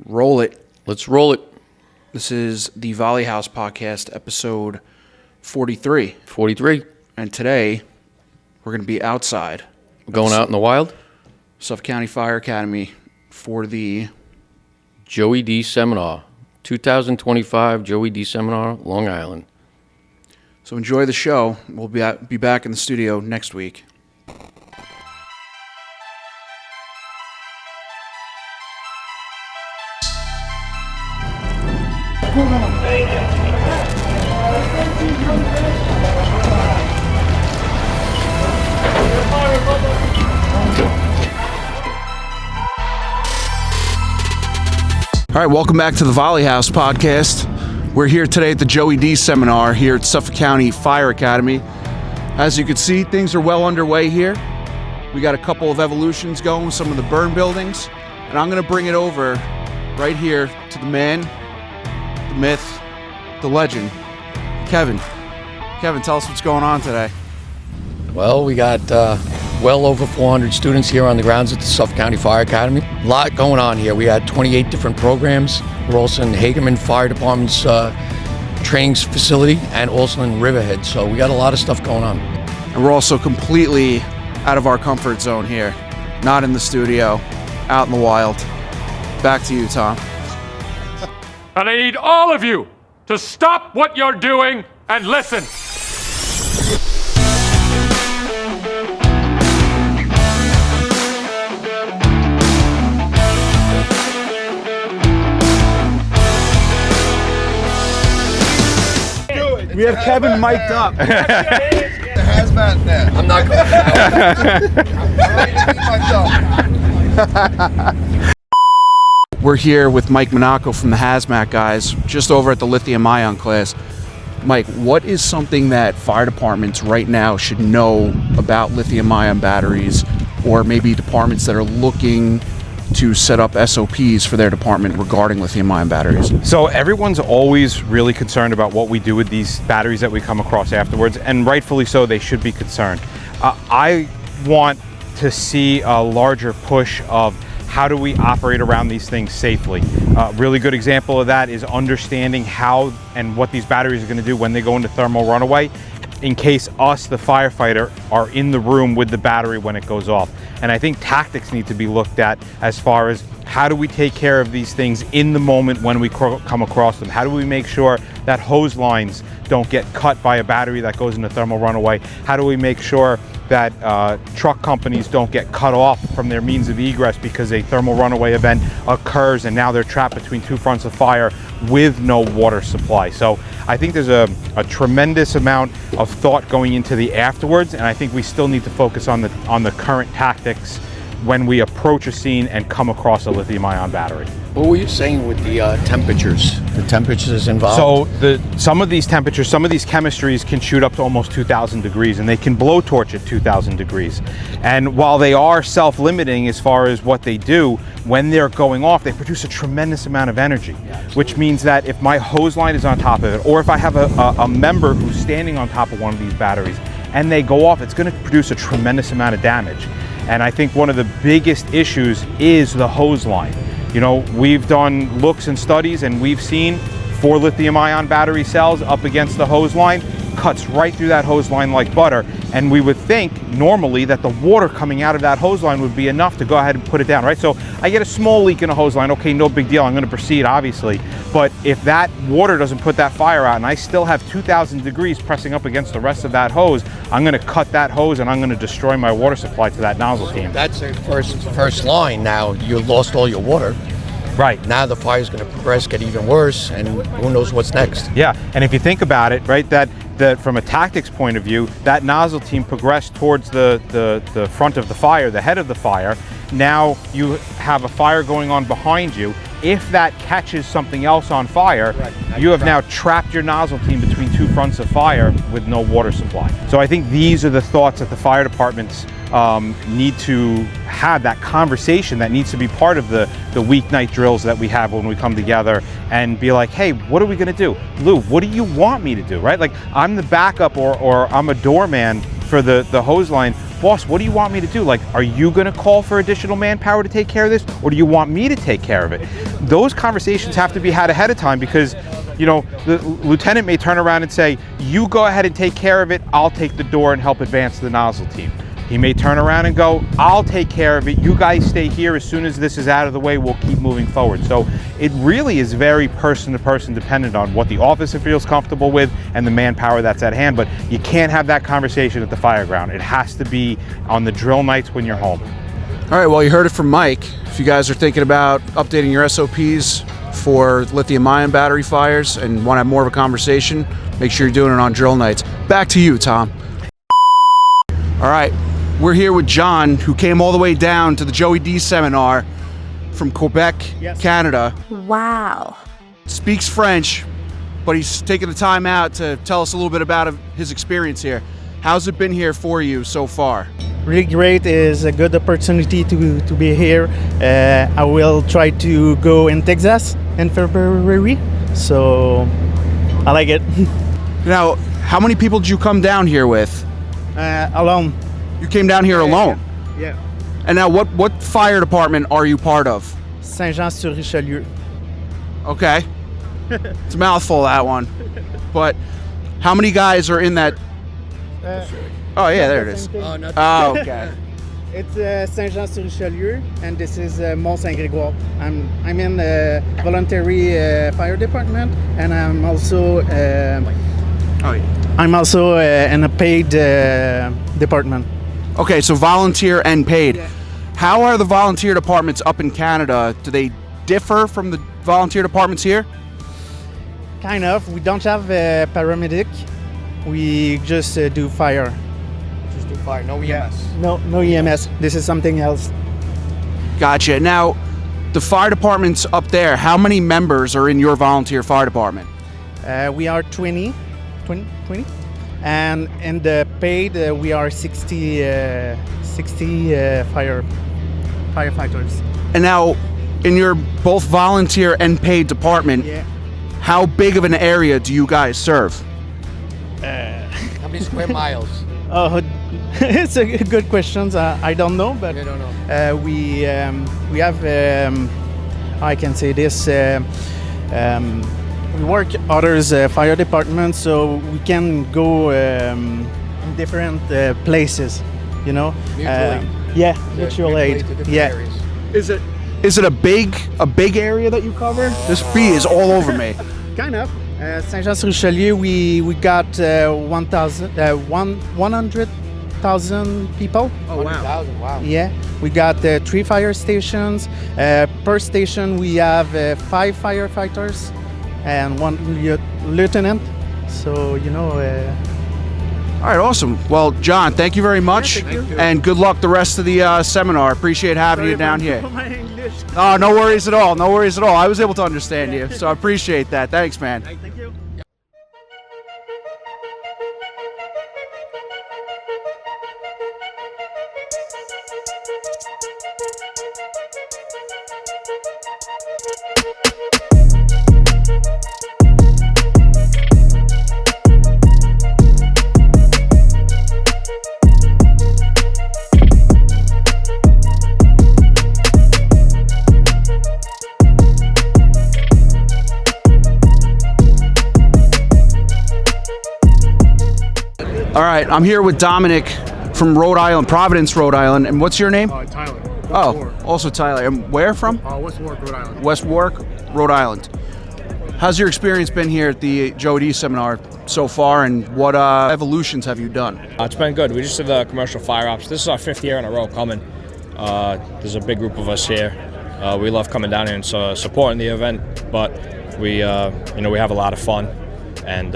Roll it. Let's roll it. This is the Volley House Podcast, episode 43. 43. And today, we're going to be outside. We're going out in the wild? Suffolk County Fire Academy for the Joey D Seminar. 2025 Joey D Seminar, Long Island. So enjoy the show. We'll be back in the studio next week. All right, welcome back to the Volley House Podcast. We're here today at the Joey D Seminar here at Suffolk County Fire Academy. As you can see, things are well underway here. We got a couple of evolutions going with some of the burn buildings, and I'm going to bring it over right here to the man, the myth, the legend, Kevin. Kevin, tell us what's going on today. Well, we got well over 400 students here on the grounds at the Suffolk County Fire Academy. A lot going on here. We had 28 different programs. We're also in Hagerman Fire Department's training facility and also in Riverhead. So we got a lot of stuff going on. And we're also completely out of our comfort zone here. Not in the studio, out in the wild. Back to you, Tom. And I need all of you to stop what you're doing and listen. We have Kevin mic'd up. The hazmat net. I'm not going to. We're here with Mike Monaco from the Hazmat guys, just over at the Lithium-ion class. Mike, what is something that fire departments right now should know about lithium-ion batteries, or maybe departments that are looking to set up SOPs for their department regarding lithium-ion batteries? So everyone's always really concerned about what we do with these batteries that we come across afterwards, and rightfully so, they should be concerned. I want to see a larger push of how do we operate around these things safely. A really good example of that is understanding how and what these batteries are going to do when they go into thermal runaway, in case us, the firefighter, are in the room with the battery when it goes off. And I think tactics need to be looked at as far as how do we take care of these things in the moment when we come across them? How do we make sure that hose lines don't get cut by a battery that goes into thermal runaway? How do we make sure that truck companies don't get cut off from their means of egress because a thermal runaway event occurs and now they're trapped between two fronts of fire with no water supply? So I think there's a tremendous amount of thought going into the afterwards, and I think we still need to focus on the current tactics when we approach a scene and come across a lithium-ion battery. What were you saying with the temperatures? The temperatures involved? So some of these temperatures, some of these chemistries can shoot up to almost 2,000 degrees, and they can blowtorch at 2,000 degrees. And while they are self-limiting as far as what they do, when they're going off, they produce a tremendous amount of energy, which means that if my hose line is on top of it, or if I have a member who's standing on top of one of these batteries and they go off, it's going to produce a tremendous amount of damage. And I think one of the biggest issues is the hose line. You know, we've done looks and studies, and we've seen 4 lithium-ion battery cells up against the hose line, cuts right through that hose line like butter. And we would think normally that the water coming out of that hose line would be enough to go ahead and put it down, right? So I get a small leak in a hose line, okay, no big deal, I'm gonna proceed, obviously. But if that water doesn't put that fire out and I still have 2,000 degrees pressing up against the rest of that hose, I'm gonna cut that hose and I'm gonna destroy my water supply to that nozzle team. That's the first line. Now you lost all your water. Right. Now the fire's going to progress, get even worse, and who knows what's next. Yeah, and if you think about it, right, that from a tactics point of view, that nozzle team progressed towards the front of the fire, the head of the fire. Now you have a fire going on behind you. If that catches something else on fire, you have now trapped your nozzle team between two fronts of fire with no water supply. So I think these are the thoughts that the fire departments need to have, that conversation that needs to be part of the weeknight drills that we have when we come together and be like, hey, what are we gonna do? Lou, what do you want me to do, right? Like, I'm the backup or I'm a doorman for the hose line. boss, what do you want me to do? Like, are you going to call for additional manpower to take care of this, or do you want me to take care of it? Those conversations have to be had ahead of time, because the lieutenant may turn around and say, you go ahead and take care of it, I'll take the door and help advance the nozzle team. He may turn around and go, I'll take care of it, you guys stay here, as soon as this is out of the way, we'll keep moving forward. So it really is very person to person dependent on what the officer feels comfortable with and the manpower that's at hand, but you can't have that conversation at the fire ground. It has to be on the drill nights when you're home. All right, well, you heard it from Mike. If you guys are thinking about updating your SOPs for lithium-ion battery fires and want to have more of a conversation, make sure you're doing it on drill nights. Back to you, Tom. All right, we're here with John, who came all the way down to the Joey D seminar from Quebec, Canada. Wow. Speaks French, but he's taking the time out to tell us a little bit about his experience here. How's it been here for you so far? Really great. Is a good opportunity to be here. I will try to go in Texas in February, so I like it. Now, how many people did you come down here with? Alone. You came down here alone? Yeah. And now what fire department are you part of? Saint-Jean-sur-Richelieu. Okay. It's a mouthful, that one. But how many guys are in that? Oh, yeah, there it is. Oh, okay. It's Saint-Jean-sur-Richelieu, and this is Mont-Saint-Grégoire. I'm in the voluntary fire department, and I'm also in a paid department. Okay, so volunteer and paid. Yeah. How are the volunteer departments up in Canada? Do they differ from the volunteer departments here? Kind of. We don't have a paramedic. We just do fire. Just do fire, no EMS. No EMS. This is something else. Gotcha. Now, the fire departments up there, how many members are in your volunteer fire department? We are 20. And in the paid, we are 60 firefighters. And now, in your both volunteer and paid department, how big of an area do you guys serve? How many square miles? Oh, it's a good question. I don't know, but You don't know. we have. I can say this. We work others fire departments, so we can go in different places. Mutual aid. Mutual aid. Areas. Is it a big area that you cover? This bee is all over me. Kind of. Saint-Jean-sur-Richelieu, we got 100,000 people. Oh, wow. 100,000, wow. Yeah, we got 3 fire stations. Per station, we have 5 firefighters and 1 lieutenant. So, All right, awesome. Well, John, thank you very much. thank you. And good luck the rest of the seminar. Appreciate having you down here. My English. Oh, no worries at all. No worries at all. I was able to understand you, so I appreciate that. Thanks, man. Thank you. All right, I'm here with Dominic from Rhode Island, Providence, Rhode Island. And what's your name? Tyler. Oh, also Tyler. And where from? West Warwick, Rhode Island. West Warwick, Rhode Island. How's your experience been here at the Joey D seminar so far, and what evolutions have you done? It's been good. We just did the commercial fire ops. This is our 5th year in a row coming. There's a big group of us here. We love coming down here and supporting the event, but we have a lot of fun. And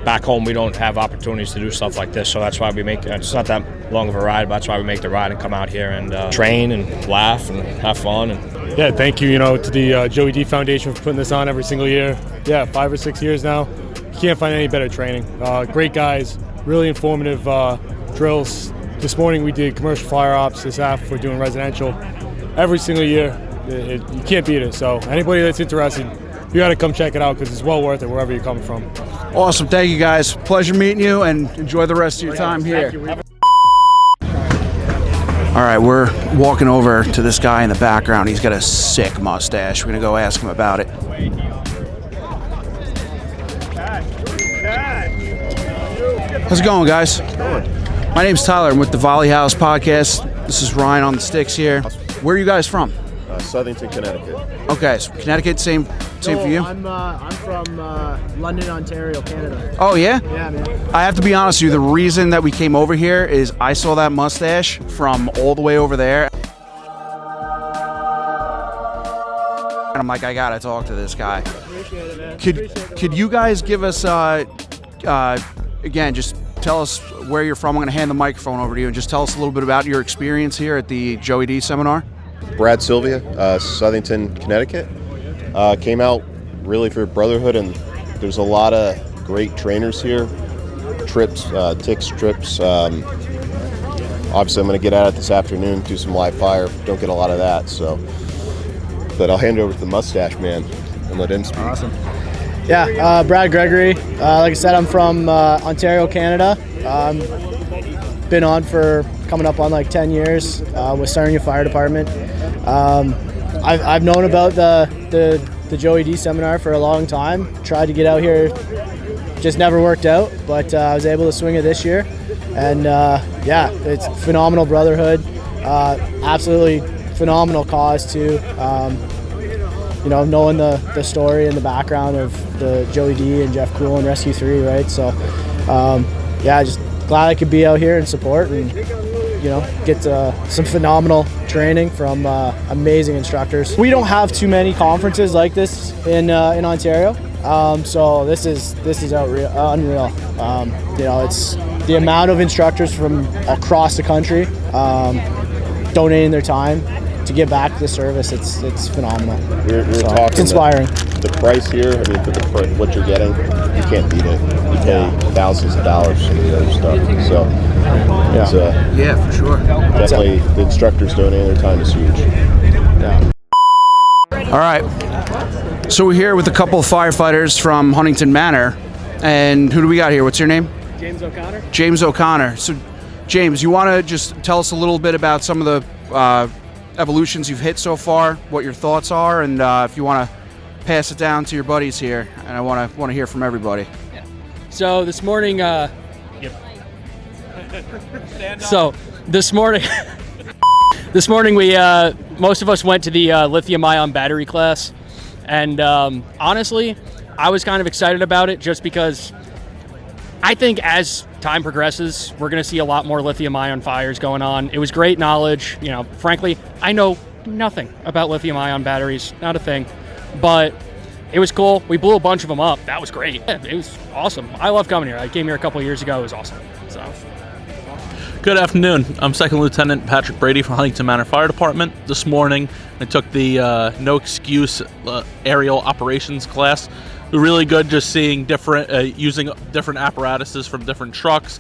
back home, we don't have opportunities to do stuff like this, so that's why we make it. It's not that long of a ride, but that's why we make the ride and come out here and train and laugh and have fun. And Yeah, thank you, to the Joey D Foundation for putting this on every single year. Yeah, 5 or 6 years now. You can't find any better training. Great guys, really informative drills. This morning we did commercial fire ops. This afternoon we're doing residential. Every single year, you can't beat it. So anybody that's interested, you got to come check it out because it's well worth it wherever you're coming from. Awesome. Thank you, guys. Pleasure meeting you, and enjoy the rest of your time here. All right, we're walking over to this guy in the background. He's got a sick mustache. We're gonna go ask him about it. How's it going, guys? My name's Tyler. I'm with the Volley House podcast. This is Ryan on the sticks here. Where are you guys from? Southington, Connecticut. Okay, so Connecticut, same for you? I'm from London, Ontario, Canada. Oh, yeah? Yeah, man. I have to be honest with you, the reason that we came over here is I saw that mustache from all the way over there. And I'm like, I gotta talk to this guy. Appreciate it, man. Could you guys give us, again, just tell us where you're from. I'm gonna hand the microphone over to you and just tell us a little bit about your experience here at the Joey D seminar. Brad Sylvia, Southington, Connecticut. Came out really for Brotherhood, and there's a lot of great trainers here. Trips, ticks, trips. Obviously, I'm going to get at it this afternoon, do some live fire. Don't get a lot of that, so. But I'll hand it over to the mustache man and let him speak. Awesome. Yeah, Brad Gregory. Like I said, I'm from Ontario, Canada. Been on for coming up on like 10 years with Sarnia Fire Department. I've known about the Joey D seminar for a long time. Tried to get out here, just never worked out, but I was able to swing it this year. And yeah, it's phenomenal Brotherhood. Absolutely phenomenal cause too. You know, knowing the story and the background of the Joey D and Jeff Cool and Rescue 3, right? So yeah, just glad I could be out here and support and, you know, get some phenomenal training from amazing instructors. We don't have too many conferences like this in Ontario, so this is unreal. You know, it's the amount of instructors from across the country donating their time to give back to the service. It's phenomenal. We're talking it's inspiring. The price here, I mean, for what you're getting, you can't beat it. You pay thousands of dollars for the other stuff. So, it's, Yeah, for sure. definitely the instructors donating their time is huge. Yeah. All right, so we're here with a couple of firefighters from Huntington Manor. And who do we got here? What's your name? James O'Connor. James O'Connor. So, James, you want to just tell us a little bit about some of the evolutions you've hit so far, what your thoughts are, and if you want to pass it down to your buddies here, and I want to hear from everybody. Yeah. So this morning, this morning we most of us went to the lithium-ion battery class, and honestly, I was kind of excited about it just because I think as time progresses, we're going to see a lot more lithium-ion fires going on. It was great knowledge. You know, frankly, I know nothing about lithium-ion batteries, not a thing, but it was cool. We blew a bunch of them up. That was great. Yeah, it was awesome. I love coming here. I came here a couple of years ago. It was awesome. So. Good afternoon. I'm Second Lieutenant Patrick Brady from Huntington Manor Fire Department. This morning, I took the No Excuse aerial operations class. Really good just seeing different, using different apparatuses from different trucks,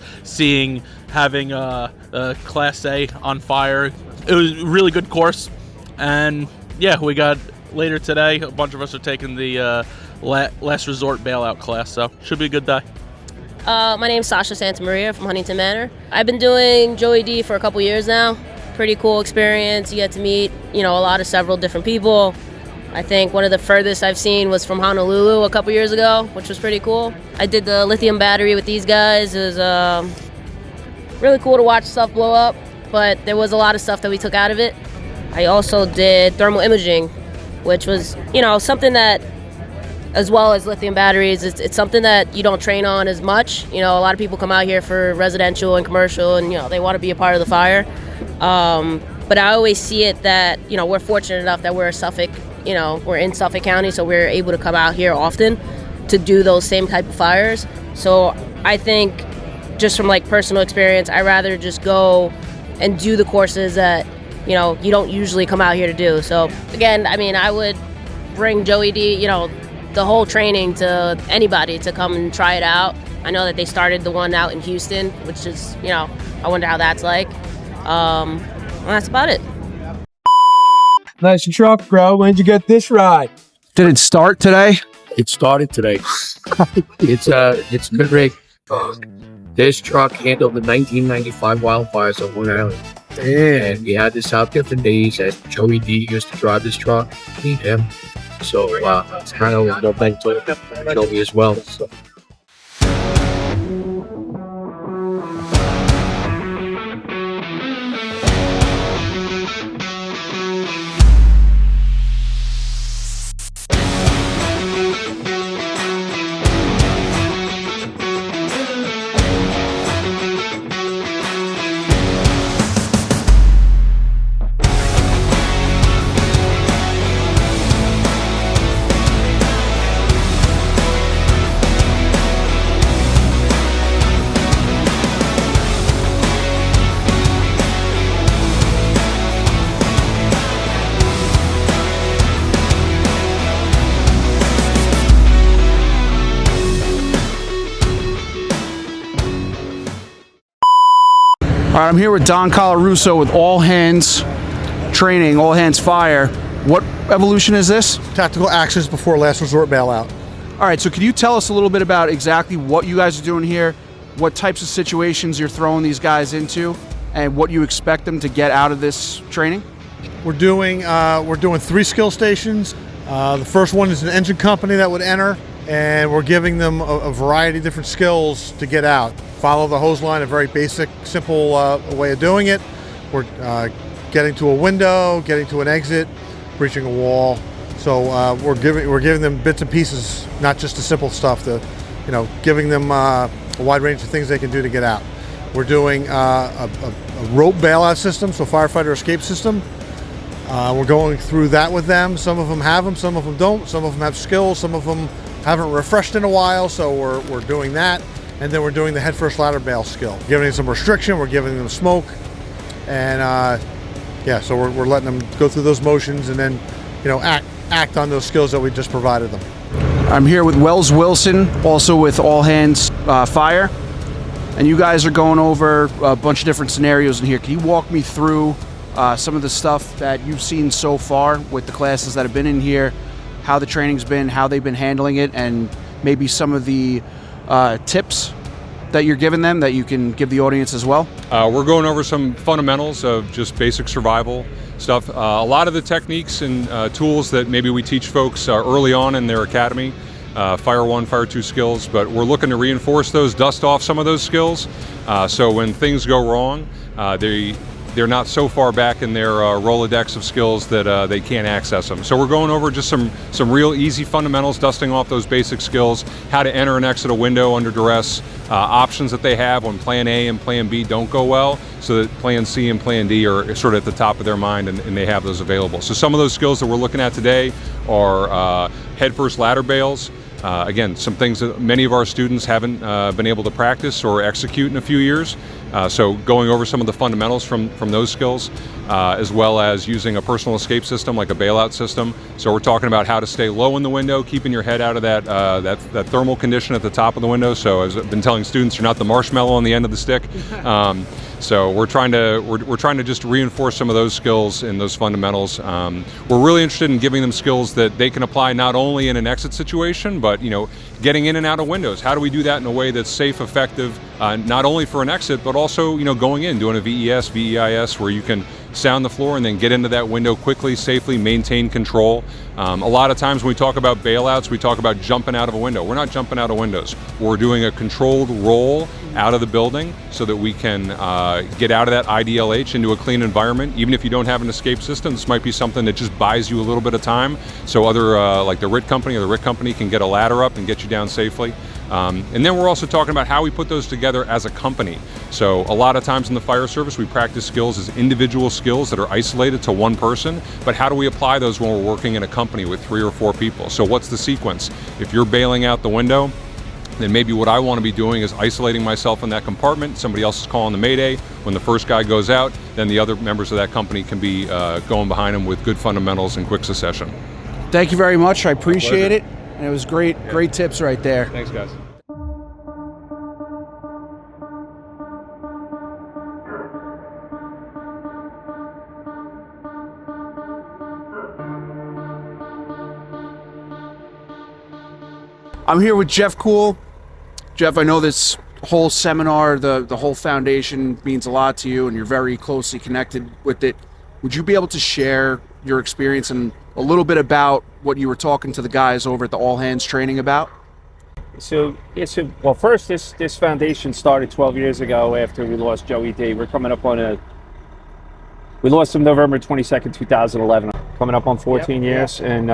having Class A on fire. It was a really good course. And yeah, we got later today, a bunch of us are taking the last resort bailout class, so should be a good day. My name's Sasha Santamaria from Huntington Manor. I've been doing Joey D for a couple years now. Pretty cool experience. You get to meet, you know, several different people. I think one of the furthest I've seen was from Honolulu a couple years ago, which was pretty cool. I did the lithium battery with these guys. It was really cool to watch stuff blow up, but there was a lot of stuff that we took out of it. I also did thermal imaging, which was, you know, something that, as well as lithium batteries, it's something that you don't train on as much. You know, a lot of people come out here for residential and commercial, and, you know, they want to be a part of the fire. But I always see it that, you know, we're fortunate enough that we're in Suffolk County, so we're able to come out here often to do those same type of fires. So I think, just from like personal experience, I'd rather just go and do the courses that, you know, you don't usually come out here to do. So again, I mean, I would bring Joey D, you know, the whole training to anybody to come and try it out. I know that they started the one out in Houston, which is, you know, I wonder how that's like. Well, that's about it. Nice truck, bro. When'd you get this ride? Did it start today? It started today. It's a good rig. This truck handled the 1995 wildfires on Long Island. And we had this out different days as Joey D used to drive this truck. Meet him. So it's kind of a mental Joey as well. So. All right, I'm here with Don Colarusso with All Hands Training, All Hands Fire. What evolution is this? Tactical actions before last resort bailout. All right, so could you tell us a little bit about exactly what you guys are doing here, what types of situations you're throwing these guys into, and what you expect them to get out of this training? We're doing 3 skill stations. The first one is an engine company that would enter, and we're giving them a variety of different skills to get out. Follow the hose line, a very basic, simple way of doing it. We're getting to a window, getting to an exit, breaching a wall. So we're giving them bits and pieces, not just the simple stuff. Giving them a wide range of things they can do to get out. We're doing a rope bailout system, so firefighter escape system. We're going through that with them. Some of them have them, some of them don't. Some of them have skills, some of them haven't refreshed in a while, so we're doing that. And then we're doing the headfirst ladder bail skill. Giving them some restriction, we're giving them smoke. And so we're letting them go through those motions and then, act on those skills that we just provided them. I'm here with Wells Wilson, also with All Hands Fire. And you guys are going over a bunch of different scenarios in here. Can you walk me through some of the stuff that you've seen so far with the classes that have been in here, how the training's been, how they've been handling it, and maybe some of the tips that you're giving them that you can give the audience as well? We're going over some fundamentals of just basic survival stuff. A lot of the techniques and tools that maybe we teach folks early on in their academy, Fire 1, Fire 2 skills, but we're looking to reinforce those, dust off some of those skills, so when things go wrong, they're not so far back in their Rolodex of skills that they can't access them. So we're going over just some real easy fundamentals, dusting off those basic skills, how to enter and exit a window under duress, options that they have when plan A and plan B don't go well, so that plan C and plan D are sort of at the top of their mind and they have those available. So some of those skills that we're looking at today are headfirst ladder bails. Again, some things that many of our students haven't been able to practice or execute in a few years. So going over some of the fundamentals from those skills, as well as using a personal escape system like a bailout system. So we're talking about how to stay low in the window, keeping your head out of that thermal condition at the top of the window. So as I've been telling students, you're not the marshmallow on the end of the stick. So we're trying to just reinforce some of those skills and those fundamentals. We're really interested in giving them skills that they can apply not only in an exit situation, but getting in and out of windows. How do we do that in a way that's safe, effective, not only for an exit, but also going in, doing a VES, VEIS, where you can sound the floor and then get into that window quickly, safely, maintain control. A lot of times when we talk about bailouts, we talk about jumping out of a window. We're not jumping out of windows. We're doing a controlled roll out of the building so that we can get out of that IDLH into a clean environment. Even if you don't have an escape system, this might be something that just buys you a little bit of time, so other like the RIT company or the RIT company can get a ladder up and get you down safely. And then we're also talking about how we put those together as a company. So a lot of times in the fire service, we practice skills as individual skills that are isolated to one person, but how do we apply those when we're working in a company with 3 or 4 people? So what's the sequence? If you're bailing out the window, then maybe what I want to be doing is isolating myself in that compartment. Somebody else is calling the mayday. When the first guy goes out, then the other members of that company can be going behind him with good fundamentals in quick succession. Thank you very much. I appreciate it. And it was great tips right there. Thanks, guys. I'm here with Jeff Cool. Jeff, I know this whole seminar, the whole foundation means a lot to you, and you're very closely connected with it. Would you be able to share your experience and a little bit about what you were talking to the guys over at the All Hands training about? Well, first, this foundation started 12 years ago after we lost Joey D. We're coming up on we lost him November 22nd, 2011, coming up on 14 years. And,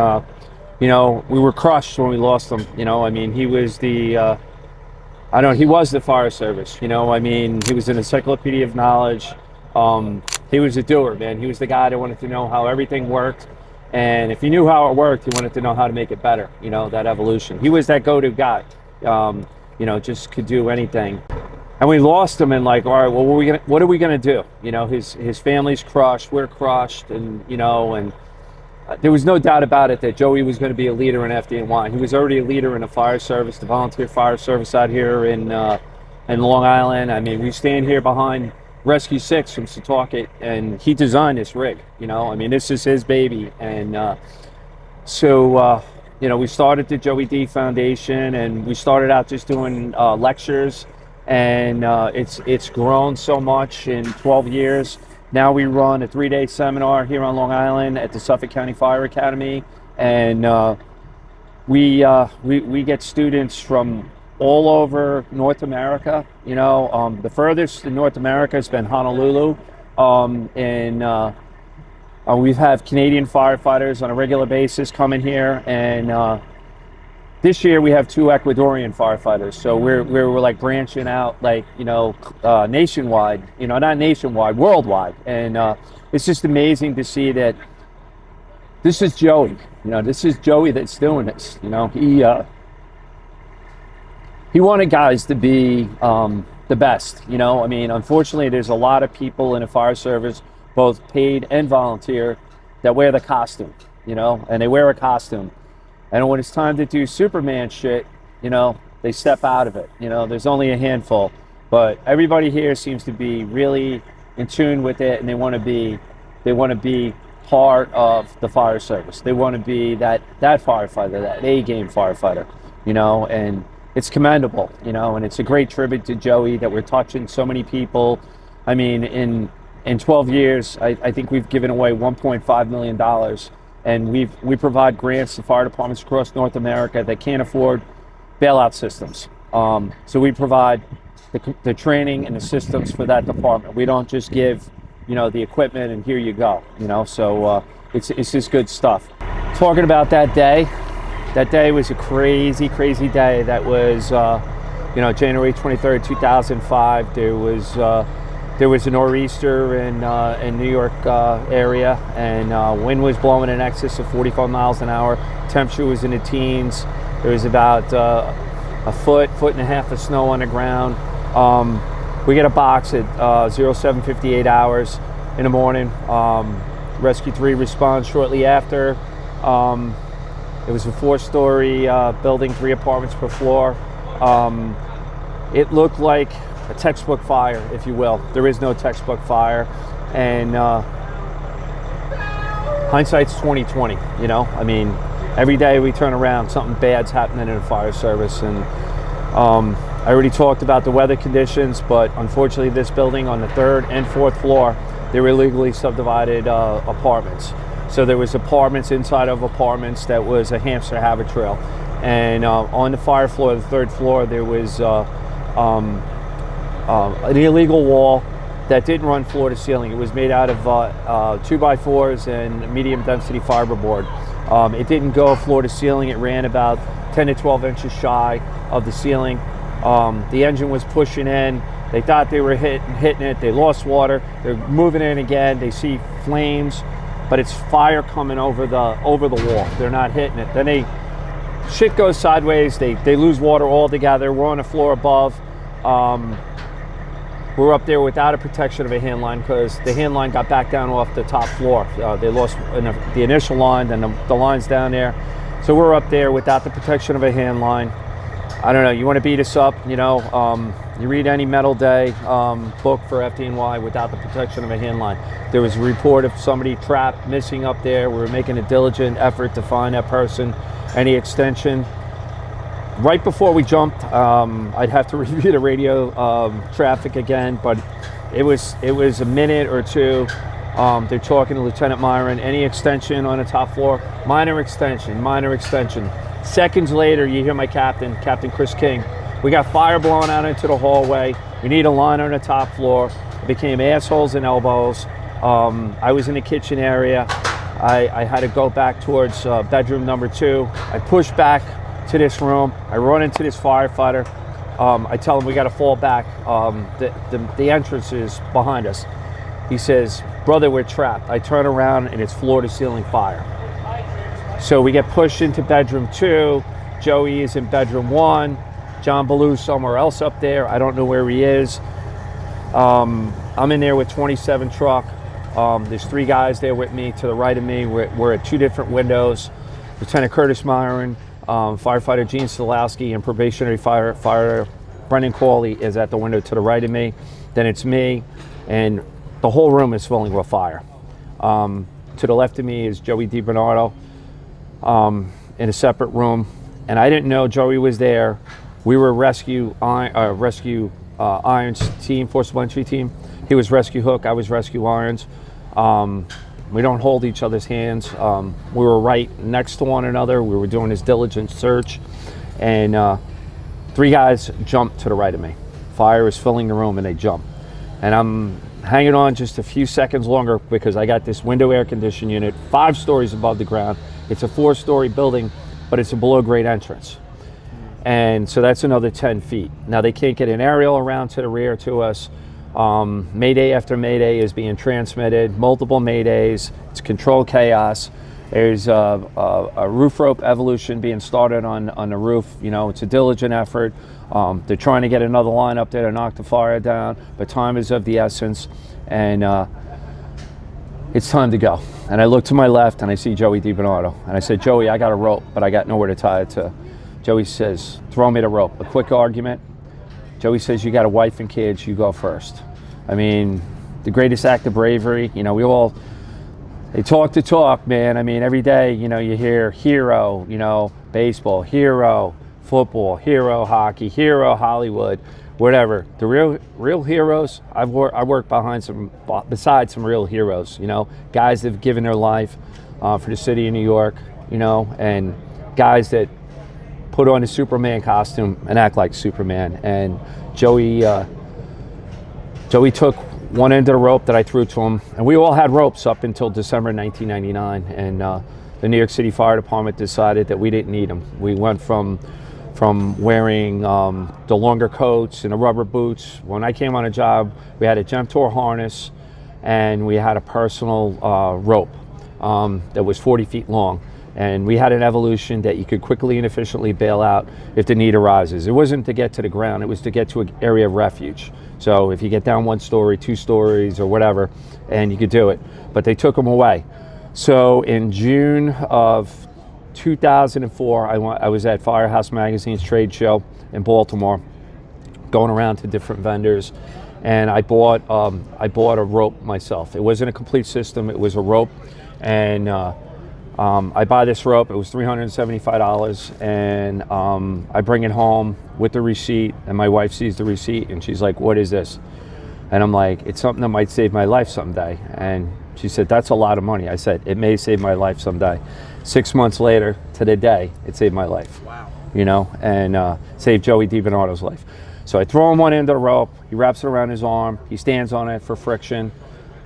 you know, we were crushed when we lost him. You know, I mean, he was he was the fire service. You know, I mean, he was an encyclopedia of knowledge. He was a doer, man. He was the guy that wanted to know how everything worked. And if he knew how it worked, he wanted to know how to make it better, you know, that evolution. He was that go-to guy, you know, just could do anything. And we lost him and like, all right, well, what are we gonna do? You know, his family's crushed, we're crushed, and, you know, and there was no doubt about it that Joey was gonna be a leader in FDNY. He was already a leader in the fire service, the volunteer fire service out here in Long Island. I mean, we stand here behind Rescue 6 from Setauket, and he designed this rig, you know, I mean, this is his baby. And you know, we started the Joey D Foundation, and we started out just doing lectures, and it's grown so much in 12 years. Now we run a 3-day seminar here on Long Island at the Suffolk County Fire Academy, and we get students from all over North America. You know, the furthest in North America has been Honolulu, and we've had Canadian firefighters on a regular basis coming here, and this year we have 2 Ecuadorian firefighters. So we're like branching out, like, you know, nationwide. You know, not nationwide, worldwide, and it's just amazing to see that this is Joey. You know, this is Joey that's doing this. You know, he wanted guys to be the best, you know. I mean, unfortunately, there's a lot of people in the fire service, both paid and volunteer, that wear the costume, you know, and they wear a costume. And when it's time to do Superman shit, you know, they step out of it. You know, there's only a handful, but everybody here seems to be really in tune with it, and they want to be part of the fire service. They want to be that firefighter, that A-game firefighter, you know, and it's commendable, you know, and it's a great tribute to Joey that we're touching so many people. I mean, in 12 years, I think we've given away $1.5 million, and we provide grants to fire departments across North America that can't afford bailout systems. So we provide the training and the systems for that department. We don't just give, you know, the equipment and here you go, you know. So it's just good stuff. Talking about that day. That day was a crazy, crazy day. That was, you know, January 23rd, 2005. There was a nor'easter in New York area, and wind was blowing in excess of 45 miles an hour. Temperature was in the teens. There was about a foot and a half of snow on the ground. We get a box at 07:58 hours in the morning. Rescue 3 responds shortly after. It was a 4-story building, 3 apartments per floor. It looked like a textbook fire, if you will. There is no textbook fire, and hindsight's 20/20. You know, I mean, every day we turn around, something bad's happening in the fire service. And I already talked about the weather conditions, but unfortunately, this building on the 3rd and 4th floor, they were illegally subdivided apartments. So there was apartments inside of apartments that was a hamster habit trail. And on the fire floor, the 3rd floor, there was an illegal wall that didn't run floor to ceiling. It was made out of 2x4s and medium density fiberboard. It didn't go floor to ceiling. It ran about 10 to 12 inches shy of the ceiling. The engine was pushing in. They thought they were hitting it. They lost water. They're moving in again. They see flames, but it's fire coming over the wall. They're not hitting it. Then shit goes sideways. They lose water altogether. We're on the floor above. We're up there without a protection of a hand line because the hand line got back down off the top floor. They lost the initial line, then the line's down there. So we're up there without the protection of a hand line. I don't know, you want to beat us up, you know, you read any Metal Day book for FDNY without the protection of a hand line. There was a report of somebody trapped, missing up there. We were making a diligent effort to find that person. Any extension, right before we jumped, I'd have to review the radio traffic again, but it was a minute or two. They're talking to Lieutenant Myron. Any extension on the top floor? Minor extension, minor extension. Seconds later, you hear my captain, Captain Chris King. We got fire blowing out into the hallway. We need a line on the top floor. It became assholes and elbows. I was in the kitchen area. I had to go back towards bedroom number 2. I pushed back to this room. I run into this firefighter. I tell him we got to fall back. The entrance is behind us. He says, "Brother, we're trapped." I turn around and it's floor to ceiling fire. So we get pushed into bedroom 2. Joey is in bedroom 1. John Ballou somewhere else up there. I don't know where he is. I'm in there with 27 truck. There's 3 guys there with me. To the right of me, we're at 2 different windows. Lieutenant Curtis Myron, firefighter Gene Stolowski, and probationary firefighter Brendan Cawley is at the window to the right of me. Then it's me, and the whole room is filling with fire. To the left of me is Joey DiBernardo in a separate room, and I didn't know Joey was there. We were rescue irons team, forcible entry team. He was rescue hook, I was rescue irons. We don't hold each other's hands. We were right next to one another. We were doing this diligent search, and 3 guys jumped to the right of me. Fire is filling the room and they jump. And I'm hanging on just a few seconds longer because I got this window air condition unit 5 stories above the ground. It's a 4-story building, but it's a below grade entrance. And so that's another 10 feet. Now they can't get an aerial around to the rear to us. Mayday after mayday is being transmitted, multiple maydays. It's controlled chaos. There's a roof rope evolution being started on the roof. You know, it's a diligent effort. They're trying to get another line up there to knock the fire down, but time is of the essence, and it's time to go. And I look to my left and I see Joey DiBernardo, and I said, "Joey, I got a rope, but I got nowhere to tie it to." Joey says, "Throw me the rope." A quick argument. Joey says, "You got a wife and kids, you go first." I mean, the greatest act of bravery. You know, they talk the talk, man. I mean, every day, you know, you hear hero, you know, baseball, hero, football, hero, hockey, hero, Hollywood, whatever. The real heroes, I work beside some real heroes, you know, guys that have given their life for the city of New York, you know, and guys that put on a Superman costume and act like Superman. And Joey took one end of the rope that I threw to him, and we all had ropes up until December 1999, and the New York City Fire Department decided that we didn't need them. We went from wearing the longer coats and the rubber boots. When I came on a job, we had a Gemtor harness, and we had a personal rope that was 40 feet long. And we had an evolution that you could quickly and efficiently bail out if the need arises. It wasn't to get to the ground, it was to get to an area of refuge. So if you get down 1 story, 2 stories, or whatever, and you could do it. But they took them away. So in June of 2004, I was at Firehouse Magazine's trade show in Baltimore, going around to different vendors, and I bought a rope myself. It wasn't a complete system, it was a rope, and I buy this rope. It was $375, and I bring it home with the receipt, and my wife sees the receipt, and she's like, "What is this?" And I'm like, "It's something that might save my life someday." And she said, "That's a lot of money." I said, "It may save my life someday." 6 months later, to the day, it saved my life. Wow. You know, and saved Joey DiBernardo's life. So I throw him one end of the rope. He wraps it around his arm. He stands on it for friction.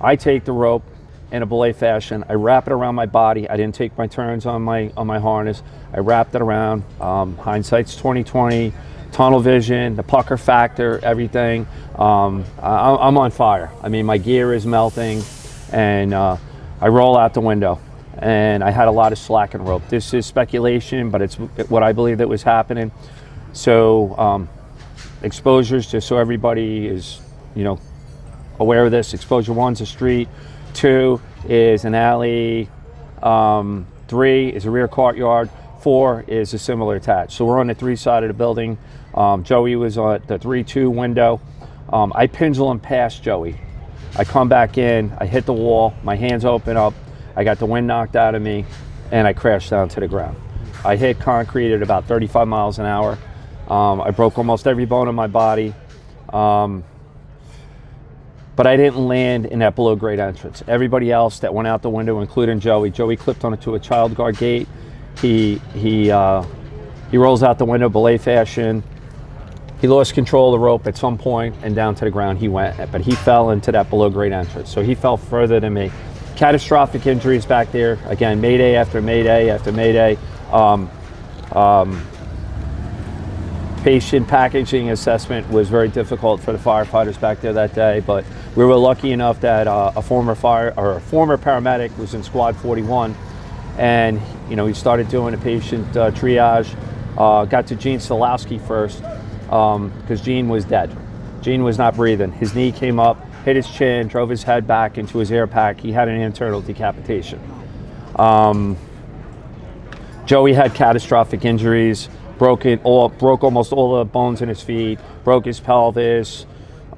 I take the rope in a belay fashion. I wrap it around my body. I didn't take my turns on my harness. I wrapped it around. Hindsight's 20/20. Tunnel vision, the pucker factor, everything. I'm on fire. I mean, my gear is melting, and I roll out the window. And I had a lot of slack in rope. This is speculation, but it's what I believe that was happening. So exposures, just so everybody is, you know, aware of this. Exposure 1's a street. 2 is an alley. 3 is a rear courtyard. 4 is a similar attached. So we're on the 3 side of the building. Joey was on the 3-2 window. I pendulum past Joey. I come back in, I hit the wall, my hands open up, I got the wind knocked out of me, and I crashed down to the ground. I hit concrete at about 35 miles an hour. I broke almost every bone in my body. But I didn't land in that below grade entrance. Everybody else that went out the window, including Joey clipped onto a child guard gate. He rolls out the window belay fashion. He lost control of the rope at some point, and down to the ground he went, but he fell into that below grade entrance. So he fell further than me. Catastrophic injuries back there. Again, mayday after mayday after mayday. Patient packaging assessment was very difficult for the firefighters back there that day, but we were lucky enough that a former paramedic was in Squad 41, and he started doing a patient triage. Got to Gene Solowski first, because Gene was dead. Gene was not breathing. His knee came up, hit his chin, drove his head back into his air pack. He had an internal decapitation. Joey had catastrophic injuries, broke almost all the bones in his feet, broke his pelvis,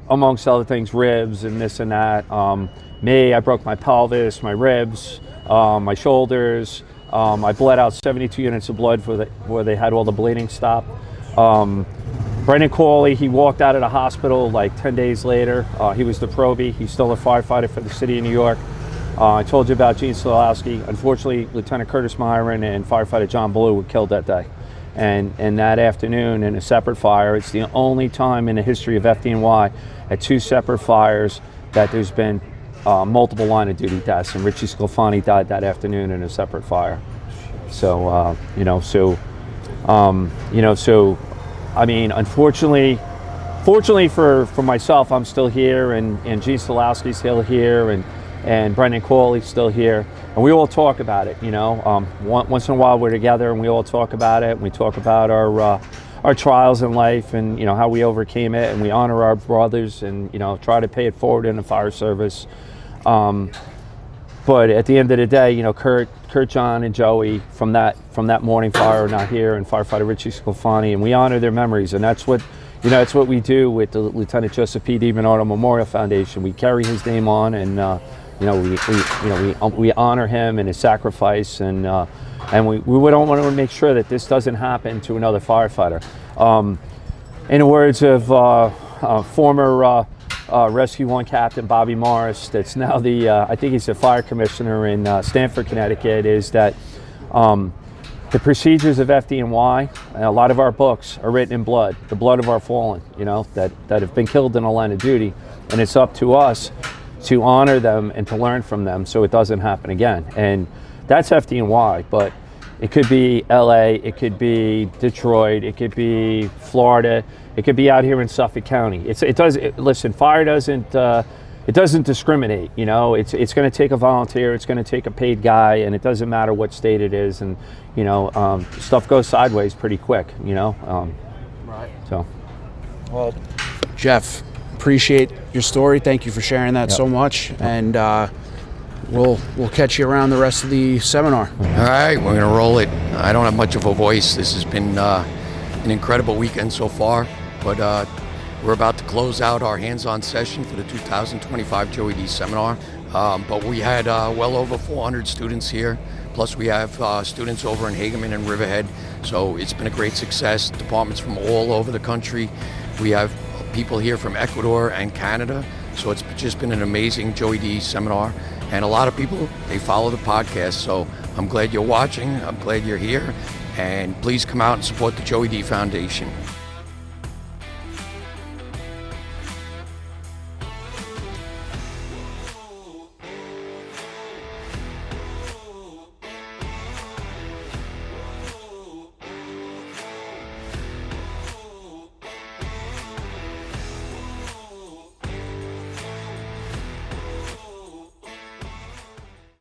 amongst other things, ribs and this and that. I broke my pelvis, my ribs, my shoulders. I bled out 72 units of blood where they had all the bleeding stopped. Brendan Cawley, he walked out of the hospital like 10 days later. He was the probie. He's still a firefighter for the city of New York. I told you about Gene Solowski. Unfortunately, Lieutenant Curtis Myron and firefighter John Blue were killed that day. And that afternoon in a separate fire, it's the only time in the history of FDNY at 2 separate fires that there's been multiple line of duty deaths, and Richie Sclafani died that afternoon in a separate fire. So, I mean, unfortunately, fortunately for myself, I'm still here, and Gene Solowski's still here, and Brendan Cawley's still here, and we all talk about it. Once in a while we're together and we all talk about it, and we talk about our trials in life, and how we overcame it, and we honor our brothers, and try to pay it forward in the fire service. But at the end of the day, Kurt, John, and Joey from that morning fire are not here, and firefighter Richie Sclafani, and we honor their memories, and that's what we do with the Lieutenant Joseph P. DiBernardo Memorial Foundation. We carry his name on, and we honor him and his sacrifice, and we don't want to make sure that this doesn't happen to another firefighter. In the words of former Rescue 1 Captain Bobby Morris, that's now I think he's the fire commissioner in Stamford, Connecticut, is that the procedures of FDNY, and a lot of our books are written in blood, the blood of our fallen, that have been killed in the line of duty, and it's up to us to honor them and to learn from them so it doesn't happen again. And that's FDNY, but it could be LA, it could be Detroit, it could be Florida, it could be out here in Suffolk County. Listen, fire doesn't discriminate. It's going to take a volunteer, it's going to take a paid guy, and it doesn't matter what state it is. And stuff goes sideways pretty quick. Right. So, well, Jeff, appreciate your story. Thank you for sharing that so much, and we'll catch you around the rest of the seminar. All right, we're gonna roll it. I don't have much of a voice. This has been an incredible weekend so far, but we're about to close out our hands-on session for the 2025 Joey D seminar. But we had well over 400 students here, plus we have students over in Hagerman and Riverhead, so it's been a great success. Departments from all over the country. We have people here from Ecuador and Canada, so it's just been an amazing Joey D seminar. And a lot of people, they follow the podcast, so I'm glad you're watching, I'm glad you're here, and please come out and support the Joey D Foundation.